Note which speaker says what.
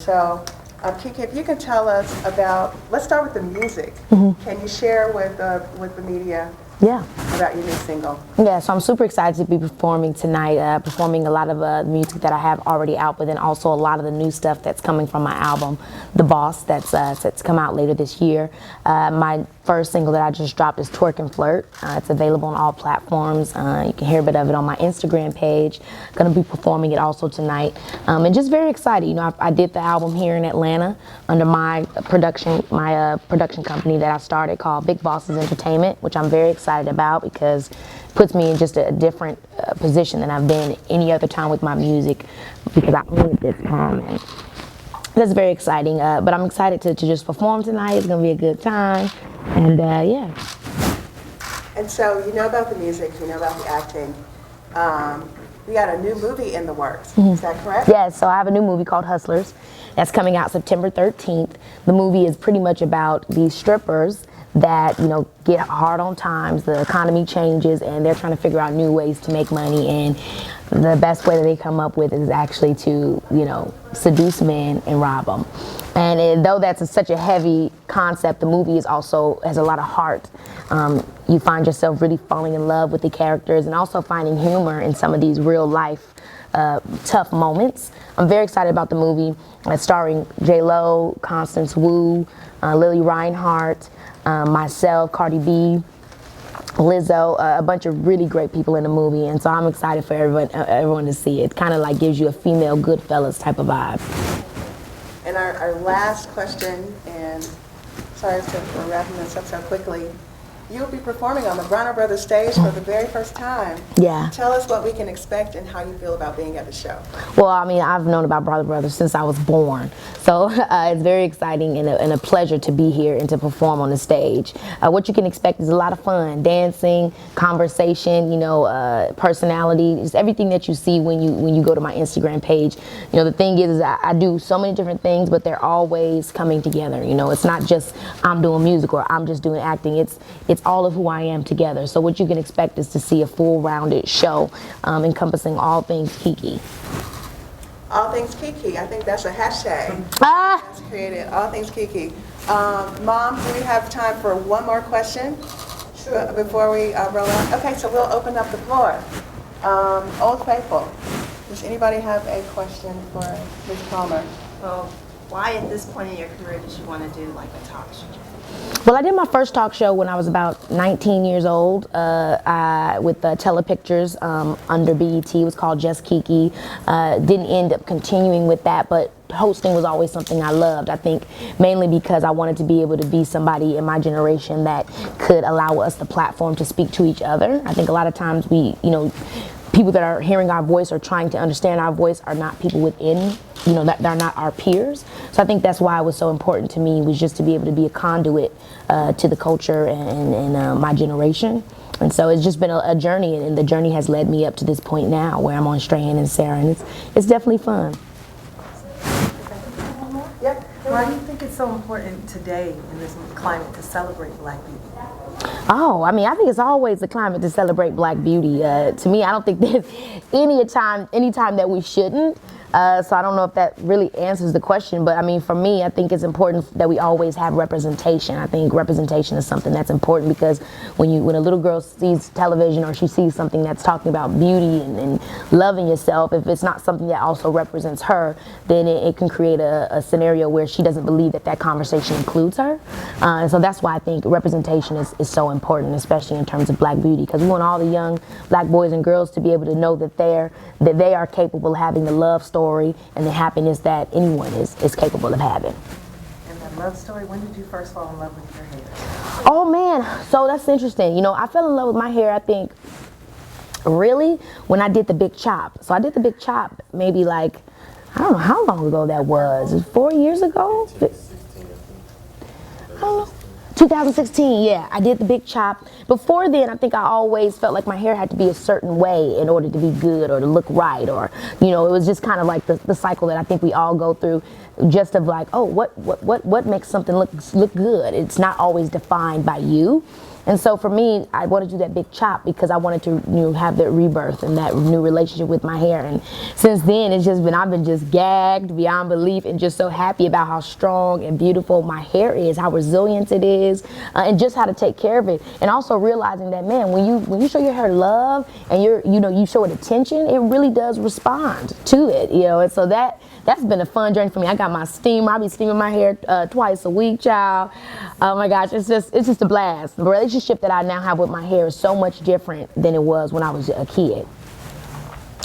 Speaker 1: So, Keke, if you can tell us about, let's start with the music. Can you share with the media
Speaker 2: Yeah.
Speaker 1: about your new single?
Speaker 2: Yeah, so I'm super excited to be performing tonight, performing a lot of music that I have already out, but then also a lot of the new stuff that's coming from my album, The Boss, that's set to come out later this year. My first single that I just dropped is Twerk and Flirt. It's available on all platforms. You can hear a bit of it on my Instagram page. Going to be performing it also tonight. And just very excited. You know, I did the album here in Atlanta under my production company that I started called Big Bosses Entertainment, which I'm very excited about because it puts me in just a different position than I've been any other time with my music because I own it this time. And that's very exciting. But I'm excited to just perform tonight. It's going to be a good time. And yeah.
Speaker 1: And so you know about the music, you know about the acting. We got a new movie in the works. Is that correct?
Speaker 2: Yes, so I have a new movie called Hustlers that's coming out September 13th. The movie is pretty much about these strippers that, you know, get hard on times, the economy changes, and they're trying to figure out new ways to make money. And the best way that they come up with is actually to, you know, seduce men and rob them. And though that's such a heavy concept, the movie is also has a lot of heart. You find yourself really falling in love with the characters and also finding humor in some of these real life tough moments. I'm very excited about the movie. It's starring J-Lo, Constance Wu, Lily Reinhart, myself, Cardi B, Lizzo, a bunch of really great people in the movie, and so I'm excited for everyone to see it. It kind of like gives you a female Goodfellas type of vibe.
Speaker 1: And our last question, and sorry for wrapping this up so quickly, you'll be performing on the Bronner Brothers stage for the very first time.
Speaker 2: Yeah.
Speaker 1: Tell us what we can expect and how you feel about being at the show.
Speaker 2: Well, I mean, I've known about Bronner Brothers since I was born, so it's very exciting and a pleasure to be here and to perform on the stage. What you can expect is a lot of fun, dancing, conversation, you know, personality, just everything that you see when you go to my Instagram page. You know, the thing is I do so many different things, but they're always coming together. You know, it's not just I'm doing music or I'm just doing acting. It's all of who I am together. So what you can expect is to see a full-rounded show encompassing all things Keke.
Speaker 1: All things Keke. I think that's a hashtag. That's created. All things Keke. Mom, do we have time for one more question? Sure. Before we roll on? Okay, so we'll open up the floor. Old Faithful. Does anybody have a question for Ms. Palmer?
Speaker 3: Well, why at this point in your career did you want to do like a talk show?
Speaker 2: Well, I did my first talk show when I was about 19 years old with Telepictures under BET. It was called Just Keke. Didn't end up continuing with that, but hosting was always something I loved. I think mainly because I wanted to be able to be somebody in my generation that could allow us the platform to speak to each other. I think a lot of times people that are hearing our voice or trying to understand our voice are not people within, you know, that they're not our peers. So I think that's why it was so important to me, was just to be able to be a conduit to the culture and my generation. And so it's just been a journey, and the journey has led me up to this point now where I'm on Strahan and Sarah, and it's definitely fun.
Speaker 1: Yep.
Speaker 4: Why do you think it's so important today in this climate to celebrate Black beauty?
Speaker 2: Oh, I mean, I think it's always the climate to celebrate Black beauty. To me, I don't think there's any time that we shouldn't. So I don't know if that really answers the question, but I mean, for me, I think it's important that we always have representation. I think representation is something that's important because when a little girl sees television or she sees something that's talking about beauty and loving yourself, if it's not something that also represents her, then it can create a scenario where she doesn't believe that conversation includes her. And so that's why I think representation is so important, especially in terms of Black beauty, because we want all the young Black boys and girls to be able to know that they are capable of having the love story and the happiness that anyone is capable of having.
Speaker 4: And that love story, when did you first fall in love with your hair?
Speaker 2: Oh man, so that's interesting. You know, I fell in love with my hair, I think, really, when I did the big chop. So I did the big chop maybe like, I don't know how long ago that was. It was 4 years ago? I don't know. 2016, yeah, I did the big chop. Before then, I think I always felt like my hair had to be a certain way in order to be good or to look right, or, you know, it was just kind of like the cycle that I think we all go through, just of like, oh, what makes something look good? It's not always defined by you. And so for me, I wanted to do that big chop because I wanted to, have that rebirth and that new relationship with my hair. And since then, I've been just gagged beyond belief and just so happy about how strong and beautiful my hair is, how resilient it is, and just how to take care of it. And also realizing that, man, when you show your hair love and you show it attention, it really does respond to it, And so that's been a fun journey for me. I got my steamer. I be steaming my hair twice a week, child. Oh my gosh, it's just a blast. The relationship that I now have with my hair is so much different than it was when I was a kid.